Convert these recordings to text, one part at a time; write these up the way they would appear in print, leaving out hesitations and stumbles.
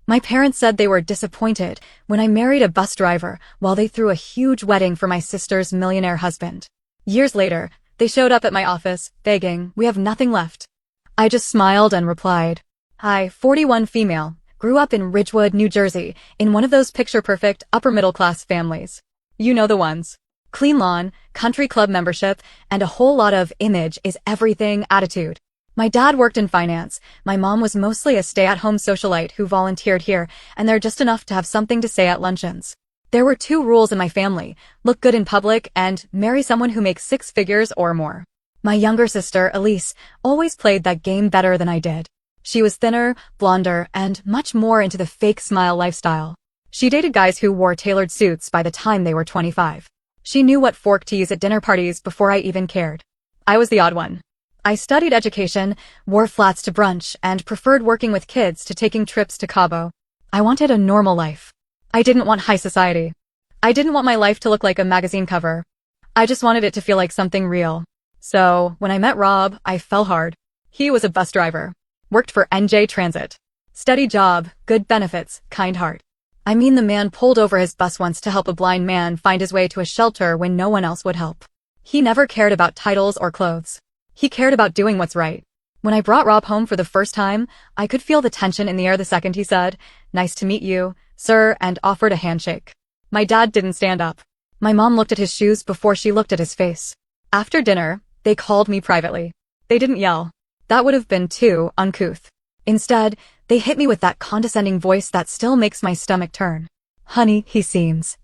My parents said they were disappointed when I married a bus driver while they threw a huge wedding for my sister's millionaire husband. Years later, they showed up at my office, begging, "We have nothing left." I just smiled and replied, "Hi, 41 female, grew up in Ridgewood, New Jersey, in one of those picture-perfect, upper-middle-class families. You know the ones. Clean lawn, country club membership, and a whole lot of image is everything attitude." My dad worked in finance. My mom was mostly a stay-at-home socialite who volunteered here, and they're just enough to have something to say at luncheons. There were 2 rules in my family: look good in public and marry someone who makes 6 figures or more. My younger sister, Elise, always played that game better than I did. She was thinner, blonder, and much more into the fake smile lifestyle. She dated guys who wore tailored suits by the time they were 25. She knew what fork to use at dinner parties before I even cared. I was the odd one. I studied education, wore flats to brunch, and preferred working with kids to taking trips to Cabo. I wanted a normal life. I didn't want high society. I didn't want my life to look like a magazine cover. I just wanted it to feel like something real. So, when I met Rob, I fell hard. He was a bus driver. Worked for NJ Transit. Steady job, good benefits, kind heart. I mean, the man pulled over his bus once to help a blind man find his way to a shelter when no one else would help. He never cared about titles or clothes. He cared about doing what's right. When I brought Rob home for the first time, I could feel the tension in the air the second he said, "Nice to meet you, sir," and offered a handshake. My dad didn't stand up. My mom looked at his shoes before she looked at his face. After dinner, they called me privately. They didn't yell. That would have been too uncouth. Instead, they hit me with that condescending voice that still makes my stomach turn. "Honey, he seems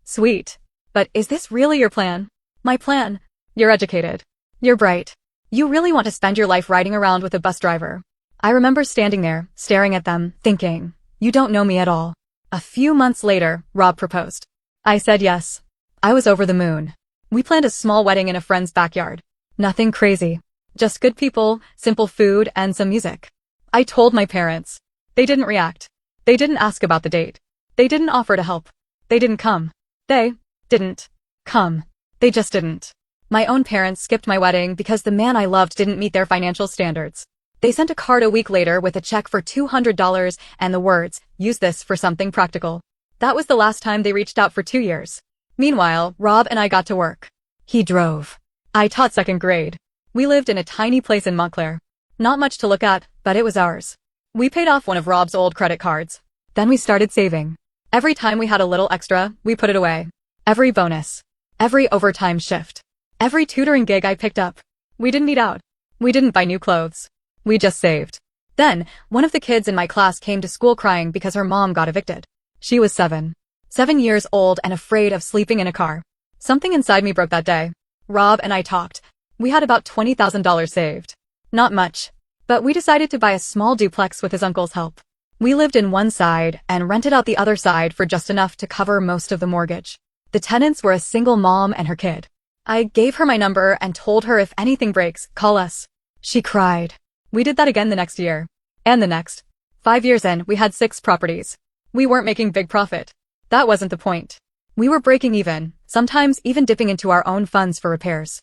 sweet. But is this really your plan?" "My plan? You're educated. You're bright. You really want to spend your life riding around with a bus driver." I remember standing there, staring at them, thinking, "You don't know me at all." A few months later, Rob proposed. I said yes. I was over the moon. We planned a small wedding in a friend's backyard. Nothing crazy. Just good people, simple food, and some music. I told my parents. They didn't react. They didn't ask about the date. They didn't offer to help. They didn't come. They didn't come. They just didn't. My own parents skipped my wedding because the man I loved didn't meet their financial standards. They sent a card a week later with a check for $200 and the words, "Use this for something practical." That was the last time they reached out for 2 years. Meanwhile, Rob and I got to work. He drove. I taught 2nd grade. We lived in a tiny place in Montclair. Not much to look at, but it was ours. We paid off one of Rob's old credit cards. Then we started saving. Every time we had a little extra, we put it away. Every bonus. Every overtime shift. Every tutoring gig I picked up. We didn't eat out. We didn't buy new clothes. We just saved. Then, one of the kids in my class came to school crying because her mom got evicted. She was 7 years old and afraid of sleeping in a car. Something inside me broke that day. Rob and I talked. We had about $20,000 saved. Not much. But we decided to buy a small duplex with his uncle's help. We lived in one side and rented out the other side for just enough to cover most of the mortgage. The tenants were a single mom and her kid. I gave her my number and told her if anything breaks, call us. She cried. We did that again the next year. And the next. 5 years in, we had 6 properties. We weren't making big profit. That wasn't the point. We were breaking even, sometimes even dipping into our own funds for repairs.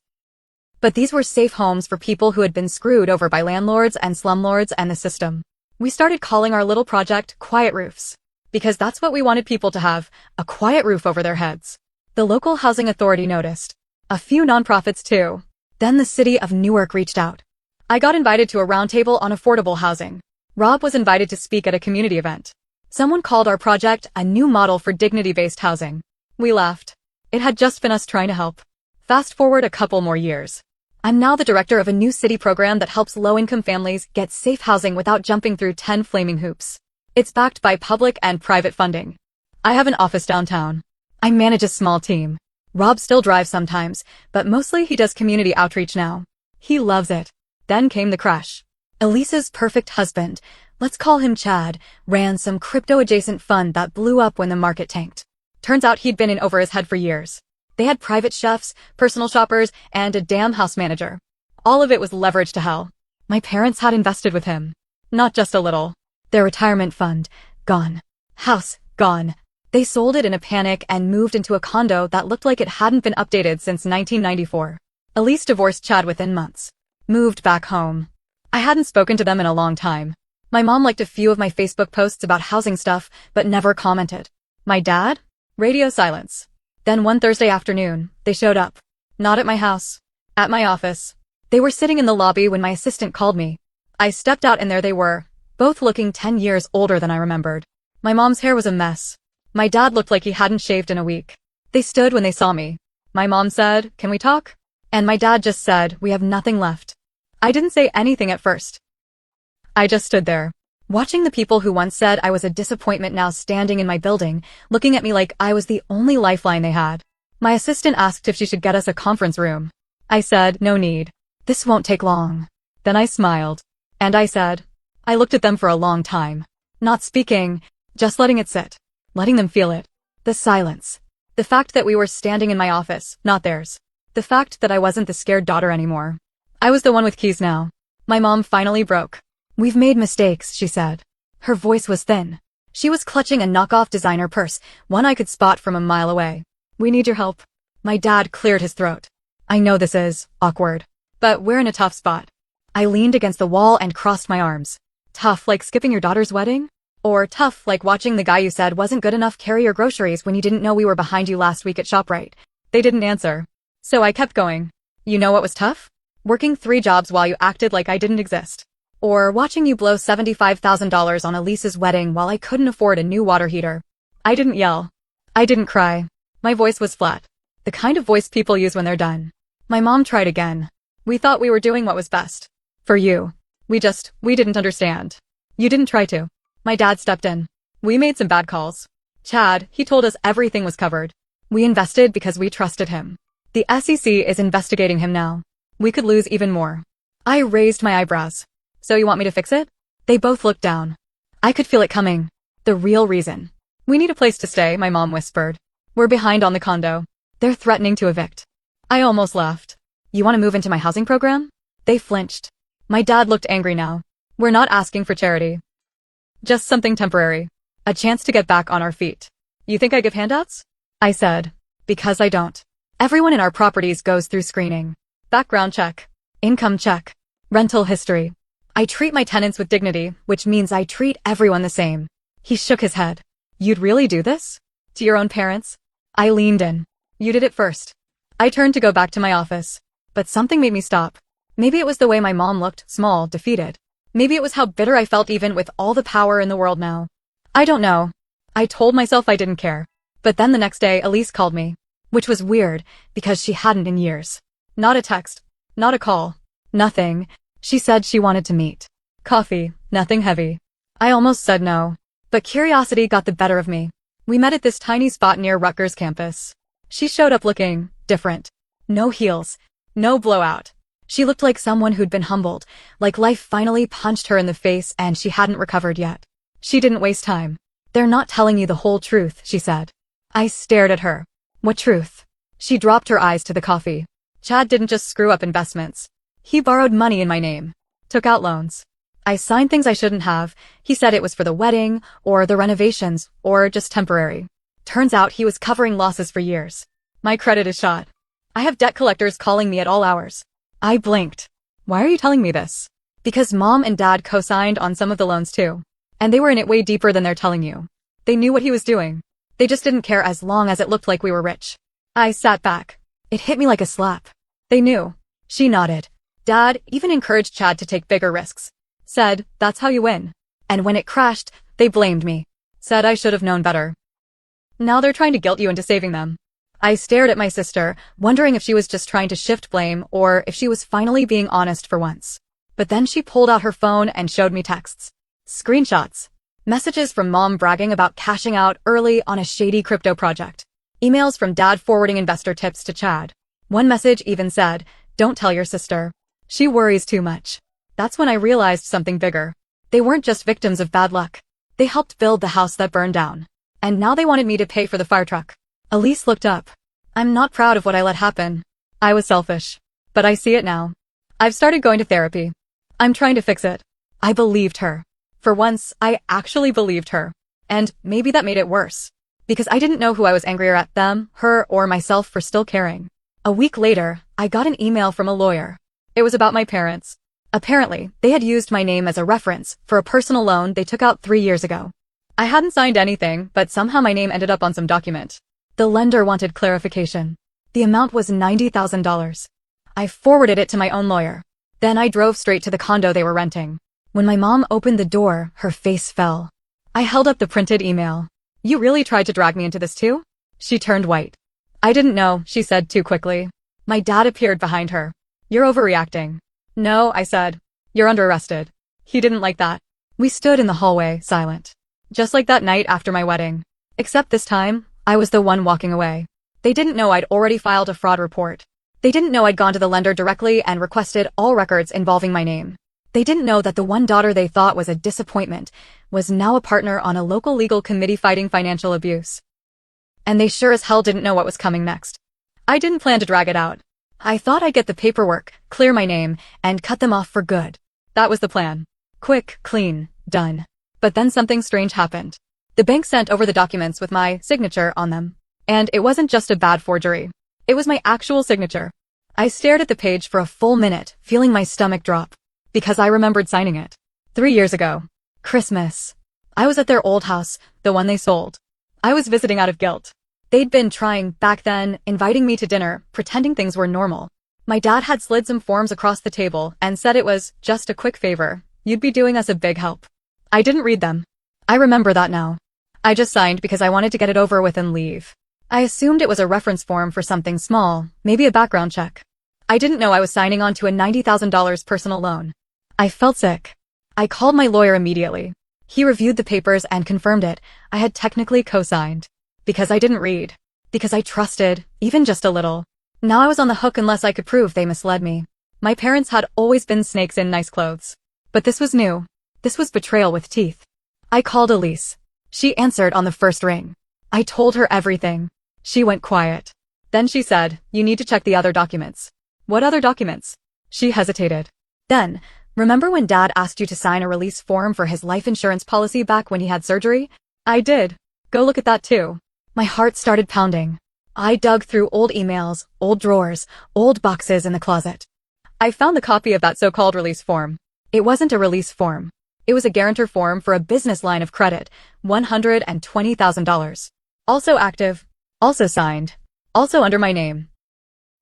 But these were safe homes for people who had been screwed over by landlords and slumlords and the system. We started calling our little project Quiet Roofs. Because that's what we wanted people to have, a quiet roof over their heads. The local housing authority noticed. A few nonprofits too. Then the city of Newark reached out. I got invited to a roundtable on affordable housing. Rob was invited to speak at a community event. Someone called our project a new model for dignity-based housing. We laughed. It had just been us trying to help. Fast forward a couple more years. I'm now the director of a new city program that helps low-income families get safe housing without jumping through 10 flaming hoops. It's backed by public and private funding. I have an office downtown. I manage a small team. Rob still drives sometimes, but mostly he does community outreach now. He loves it. Then came the crash. Elise's perfect husband, let's call him Chad, ran some crypto-adjacent fund that blew up when the market tanked. Turns out he'd been in over his head for years. They had private chefs, personal shoppers, and a damn house manager. All of it was leveraged to hell. My parents had invested with him. Not just a little. Their retirement fund, gone. House, gone. They sold it in a panic and moved into a condo that looked like it hadn't been updated since 1994. Elise divorced Chad within months. Moved back home. I hadn't spoken to them in a long time. My mom liked a few of my Facebook posts about housing stuff, but never commented. My dad? Radio silence. Then one Thursday afternoon, they showed up. Not at my house. At my office. They were sitting in the lobby when my assistant called me. I stepped out and there they were, both looking 10 years older than I remembered. My mom's hair was a mess. My dad looked like he hadn't shaved in a week. They stood when they saw me. My mom said, "Can we talk?" And my dad just said, "We have nothing left." I didn't say anything at first. I just stood there, watching the people who once said I was a disappointment now standing in my building, looking at me like I was the only lifeline they had. My assistant asked if she should get us a conference room. I said, "No need. This won't take long." Then I smiled. And I said, I looked at them for a long time. Not speaking, just letting it sit. Letting them feel it. The silence. The fact that we were standing in my office, not theirs. The fact that I wasn't the scared daughter anymore. I was the one with keys now. My mom finally broke. "We've made mistakes," she said. Her voice was thin. She was clutching a knockoff designer purse, one I could spot from a mile away. "We need your help." My dad cleared his throat. "I know this is awkward, but we're in a tough spot." I leaned against the wall and crossed my arms. Tough like skipping your daughter's wedding? Or tough like watching the guy you said wasn't good enough carry your groceries when you didn't know we were behind you last week at ShopRite? They didn't answer. So I kept going. You know what was tough? Working 3 jobs while you acted like I didn't exist. Or watching you blow $75,000 on Elise's wedding while I couldn't afford a new water heater. I didn't yell. I didn't cry. My voice was flat. The kind of voice people use when they're done. My mom tried again. "We thought we were doing what was best. For you. We didn't understand. You didn't try to." My dad stepped in. "We made some bad calls. Chad, he told us everything was covered. We invested because we trusted him. The SEC is investigating him now. We could lose even more." I raised my eyebrows. "So you want me to fix it?" They both looked down. I could feel it coming. The real reason. "We need a place to stay," my mom whispered. "We're behind on the condo. They're threatening to evict." I almost laughed. "You want to move into my housing program?" They flinched. My dad looked angry now. "We're not asking for charity. Just something temporary. A chance to get back on our feet." "You think I give handouts?" I said. "Because I don't. Everyone in our properties goes through screening. Background check. Income check. Rental history. I treat my tenants with dignity, which means I treat everyone the same." He shook his head. "You'd really do this? To your own parents?" I leaned in. "You did it first." I turned to go back to my office. But something made me stop. Maybe it was the way my mom looked, small, defeated. Maybe it was how bitter I felt even with all the power in the world now. I don't know. I told myself I didn't care. But then the next day, Elise called me. Which was weird, because she hadn't in years. Not a text. Not a call. Nothing. She said she wanted to meet. Coffee. Nothing heavy. I almost said no. But curiosity got the better of me. We met at this tiny spot near Rutgers campus. She showed up looking different. No heels. No blowout. She looked like someone who'd been humbled, like life finally punched her in the face and she hadn't recovered yet. She didn't waste time. "They're not telling you the whole truth," she said. I stared at her. "What truth?" She dropped her eyes to the coffee. "Chad didn't just screw up investments. He borrowed money in my name. Took out loans. I signed things I shouldn't have. He said it was for the wedding, or the renovations, or just temporary. Turns out he was covering losses for years. My credit is shot. I have debt collectors calling me at all hours." I blinked. "Why are you telling me this?" "Because mom and dad co-signed on some of the loans too. And they were in it way deeper than they're telling you. They knew what he was doing. They just didn't care as long as it looked like we were rich." I sat back. It hit me like a slap. "They knew." She nodded. "Dad even encouraged Chad to take bigger risks. Said, that's how you win. And when it crashed, they blamed me. Said I should have known better. Now they're trying to guilt you into saving them." I stared at my sister, wondering if she was just trying to shift blame or if she was finally being honest for once. But then she pulled out her phone and showed me texts. Screenshots. Messages from mom bragging about cashing out early on a shady crypto project. Emails from dad forwarding investor tips to Chad. One message even said, "Don't tell your sister. She worries too much." That's when I realized something bigger. They weren't just victims of bad luck. They helped build the house that burned down. And now they wanted me to pay for the fire truck. Elise looked up. "I'm not proud of what I let happen. I was selfish. But I see it now. I've started going to therapy. I'm trying to fix it." I believed her. For once, I actually believed her. And maybe that made it worse. Because I didn't know who I was angrier at, them, her, or myself for still caring. A week later, I got an email from a lawyer. It was about my parents. Apparently, they had used my name as a reference for a personal loan they took out 3 years ago. I hadn't signed anything, but somehow my name ended up on some document. The lender wanted clarification. The amount was $90,000. I forwarded it to my own lawyer. Then I drove straight to the condo they were renting. When my mom opened the door, her face fell. I held up the printed email. "You really tried to drag me into this too?" She turned white. "I didn't know," she said too quickly. My dad appeared behind her. "You're overreacting." "No," I said. "You're under arrested." He didn't like that. We stood in the hallway, silent. Just like that night after my wedding. Except this time, I was the one walking away. They didn't know I'd already filed a fraud report. They didn't know I'd gone to the lender directly and requested all records involving my name. They didn't know that the one daughter they thought was a disappointment was now a partner on a local legal committee fighting financial abuse. And they sure as hell didn't know what was coming next. I didn't plan to drag it out. I thought I'd get the paperwork, clear my name, and cut them off for good. That was the plan. Quick, clean, done. But then something strange happened. The bank sent over the documents with my signature on them. And it wasn't just a bad forgery. It was my actual signature. I stared at the page for a full minute, feeling my stomach drop. Because I remembered signing it. 3 years ago. Christmas. I was at their old house, the one they sold. I was visiting out of guilt. They'd been trying, back then, inviting me to dinner, pretending things were normal. My dad had slid some forms across the table and said it was just a quick favor. You'd be doing us a big help. I didn't read them. I remember that now. I just signed because I wanted to get it over with and leave. I assumed it was a reference form for something small, maybe a background check. I didn't know I was signing on to a $90,000 personal loan. I felt sick. I called my lawyer immediately. He reviewed the papers and confirmed it. I had technically co-signed. Because I didn't read. Because I trusted, even just a little. Now I was on the hook unless I could prove they misled me. My parents had always been snakes in nice clothes. But this was new. This was betrayal with teeth. I called Elise. She answered on the first ring. I told her everything. She went quiet. Then she said, "You need to check the other documents." "What other documents?" She hesitated. Then, "Remember when Dad asked you to sign a release form for his life insurance policy back when he had surgery?" I did. "Go look at that too." My heart started pounding. I dug through old emails, old drawers, old boxes in the closet. I found the copy of that so-called release form. It wasn't a release form. It was a guarantor form for a business line of credit, $120,000. Also active. Also signed. Also under my name.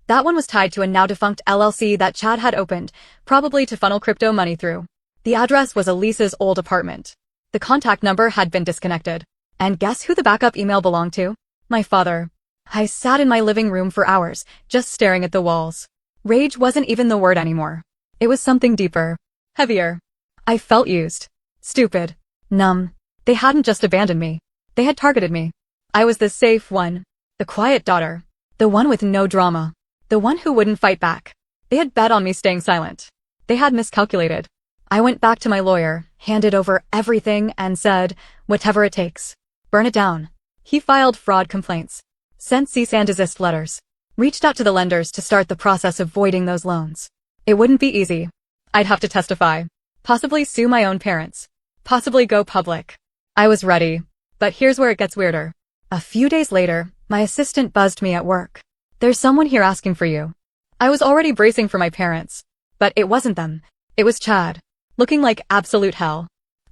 That one was tied to a now-defunct LLC that Chad had opened, probably to funnel crypto money through. The address was Elise's old apartment. The contact number had been disconnected. And guess who the backup email belonged to? My father. I sat in my living room for hours, just staring at the walls. Rage wasn't even the word anymore. It was something deeper. Heavier. I felt used. Stupid. Numb. They hadn't just abandoned me. They had targeted me. I was the safe one. The quiet daughter. The one with no drama. The one who wouldn't fight back. They had bet on me staying silent. They had miscalculated. I went back to my lawyer, handed over everything and said, "Whatever it takes. Burn it down." He filed fraud complaints. Sent cease and desist letters. Reached out to the lenders to start the process of voiding those loans. It wouldn't be easy. I'd have to testify. Possibly sue my own parents. Possibly go public. I was ready. But here's where it gets weirder. A few days later, my assistant buzzed me at work. "There's someone here asking for you." I was already bracing for my parents. But it wasn't them. It was Chad. Looking like absolute hell.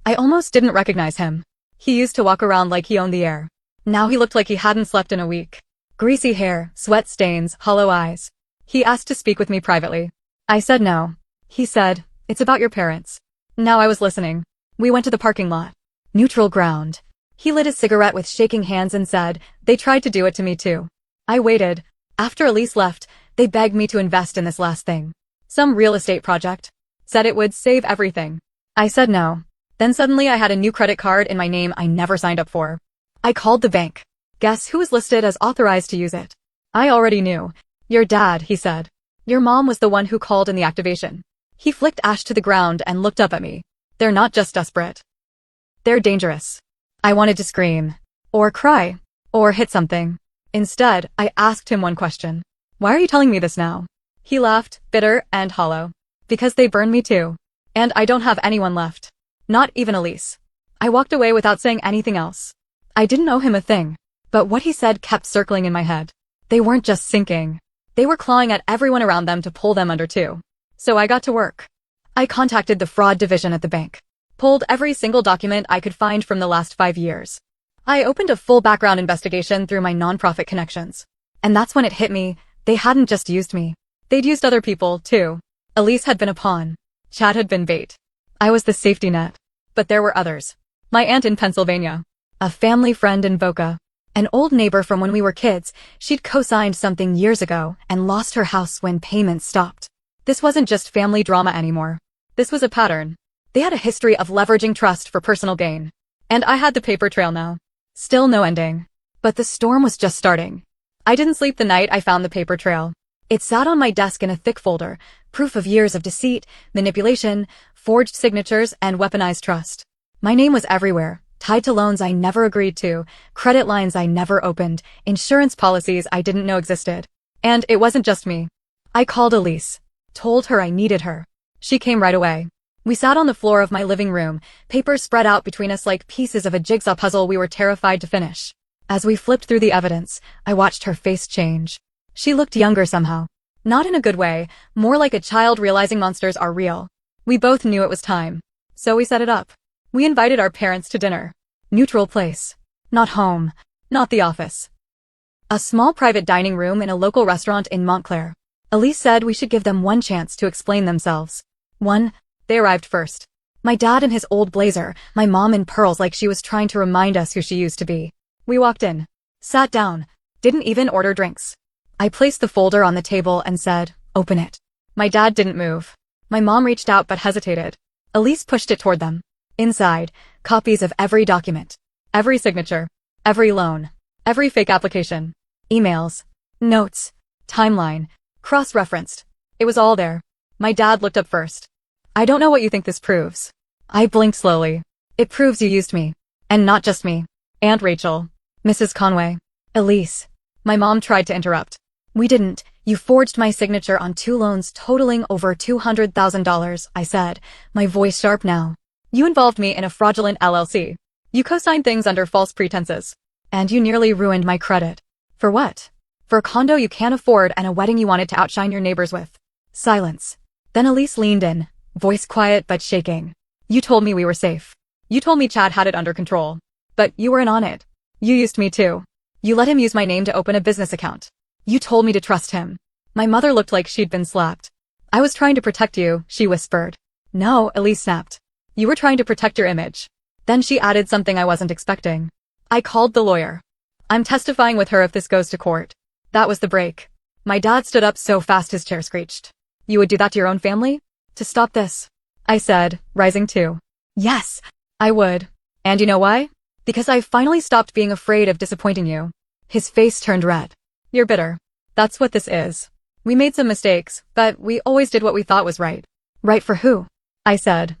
I almost didn't recognize him. He used to walk around like he owned the air. Now he looked like he hadn't slept in a week. Greasy hair, sweat stains, hollow eyes. He asked to speak with me privately. I said no. He said, "It's about your parents." Now I was listening. We went to the parking lot. Neutral ground. He lit his cigarette with shaking hands and said, "They tried to do it to me too." I waited. After Elise left, they begged me to invest in this last thing. Some real estate project. Said it would save everything. I said no. Then suddenly I had a new credit card in my name I never signed up for. I called the bank. Guess who was listed as authorized to use it? I already knew. "Your dad," he said. "Your mom was the one who called in the activation." He flicked ash to the ground and looked up at me. "They're not just desperate. They're dangerous." I wanted to scream. Or cry. Or hit something. Instead, I asked him one question. "Why are you telling me this now?" He laughed, bitter and hollow. "Because they burned me too. And I don't have anyone left. Not even Elise." I walked away without saying anything else. I didn't owe him a thing. But what he said kept circling in my head. They weren't just sinking. They were clawing at everyone around them to pull them under too. So I got to work. I contacted the fraud division at the bank. Pulled every single document I could find from the last 5 years. I opened a full background investigation through my nonprofit connections. And that's when it hit me, they hadn't just used me. They'd used other people, too. Elise had been a pawn. Chad had been bait. I was the safety net. But there were others. My aunt in Pennsylvania. A family friend in Boca. An old neighbor from when we were kids. She'd co-signed something years ago and lost her house when payments stopped. This wasn't just family drama anymore. This was a pattern. They had a history of leveraging trust for personal gain. And I had the paper trail now. Still no ending. But the storm was just starting. I didn't sleep the night I found the paper trail. It sat on my desk in a thick folder, proof of years of deceit, manipulation, forged signatures, and weaponized trust. My name was everywhere, tied to loans I never agreed to, credit lines I never opened, insurance policies I didn't know existed. And it wasn't just me. I called Elise, told her I needed her. She came right away. We sat on the floor of my living room, papers spread out between us like pieces of a jigsaw puzzle we were terrified to finish. As we flipped through the evidence, I watched her face change. She looked younger somehow. Not in a good way, more like a child realizing monsters are real. We both knew it was time. So we set it up. We invited our parents to dinner. Neutral place. Not home. Not the office. A small private dining room in a local restaurant in Montclair. Elise said we should give them one chance to explain themselves. One. They arrived first. My dad in his old blazer, my mom in pearls like she was trying to remind us who she used to be. We walked in. Sat down. Didn't even order drinks. I placed the folder on the table and said, "Open it." My dad didn't move. My mom reached out but hesitated. Elise pushed it toward them. Inside, copies of every document. Every signature. Every loan. Every fake application. Emails. Notes. Timeline. Cross-referenced. It was all there. My dad looked up first. "I don't know what you think this proves." I blinked slowly. "It proves you used me. And not just me. Aunt Rachel. Mrs. Conway. Elise." My mom tried to interrupt. "We didn't. You forged my signature on 2 loans totaling over $200,000, I said, my voice sharp now. "You involved me in a fraudulent LLC. You co-signed things under false pretenses. And you nearly ruined my credit. For what? For a condo you can't afford and a wedding you wanted to outshine your neighbors with." Silence. Then Elise leaned in, voice quiet but shaking. "You told me we were safe. You told me Chad had it under control. But you weren't on it. You used me too. You let him use my name to open a business account. You told me to trust him." My mother looked like she'd been slapped. "I was trying to protect you," she whispered. "No," Elise snapped. "You were trying to protect your image." Then she added something I wasn't expecting. "I called the lawyer. I'm testifying with her if this goes to court." That was the break. My dad stood up so fast his chair screeched. "You would do that to your own family? To stop this?" I said, rising too. "Yes, I would. And you know why? Because I finally stopped being afraid of disappointing you." His face turned red. "You're bitter. That's what this is. We made some mistakes, but we always did what we thought was right." "Right for who?" I said.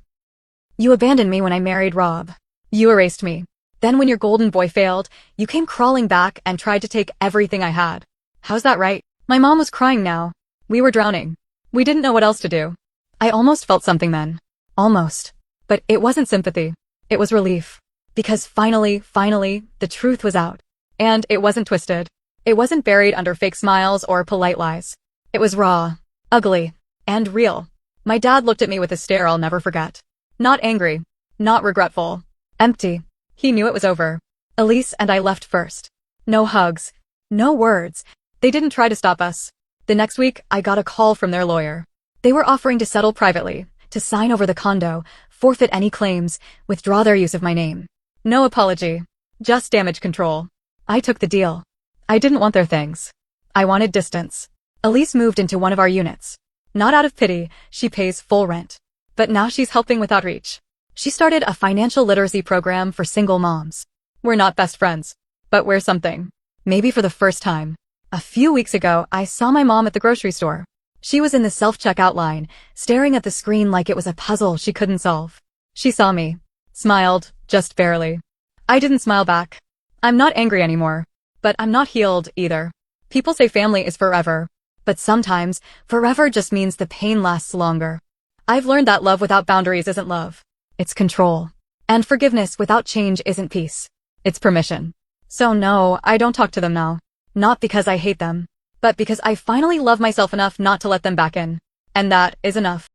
"You abandoned me when I married Rob. You erased me. Then when your golden boy failed, you came crawling back and tried to take everything I had. How's that right?" My mom was crying now. We were drowning. We didn't know what else to do. I almost felt something then. Almost. But it wasn't sympathy. It was relief. Because finally, the truth was out. And it wasn't twisted. It wasn't buried under fake smiles or polite lies. It was raw, ugly, and real. My dad looked at me with a stare I'll never forget. Not angry. Not regretful. Empty. He knew it was over. Elise and I left first. No hugs. No words. They didn't try to stop us. The next week, I got a call from their lawyer. They were offering to settle privately, to sign over the condo, forfeit any claims, withdraw their use of my name. No apology. Just damage control. I took the deal. I didn't want their things. I wanted distance. Elise moved into one of our units. Not out of pity, she pays full rent. But now she's helping with outreach. She started a financial literacy program for single moms. We're not best friends, but we're something. Maybe for the first time. A few weeks ago, I saw my mom at the grocery store. She was in the self-checkout line, staring at the screen like it was a puzzle she couldn't solve. She saw me. Smiled, just barely. I didn't smile back. I'm not angry anymore. But I'm not healed, either. People say family is forever. But sometimes, forever just means the pain lasts longer. I've learned that love without boundaries isn't love. It's control. And forgiveness without change isn't peace. It's permission. So no, I don't talk to them now. Not because I hate them, but because I finally love myself enough not to let them back in. And that is enough.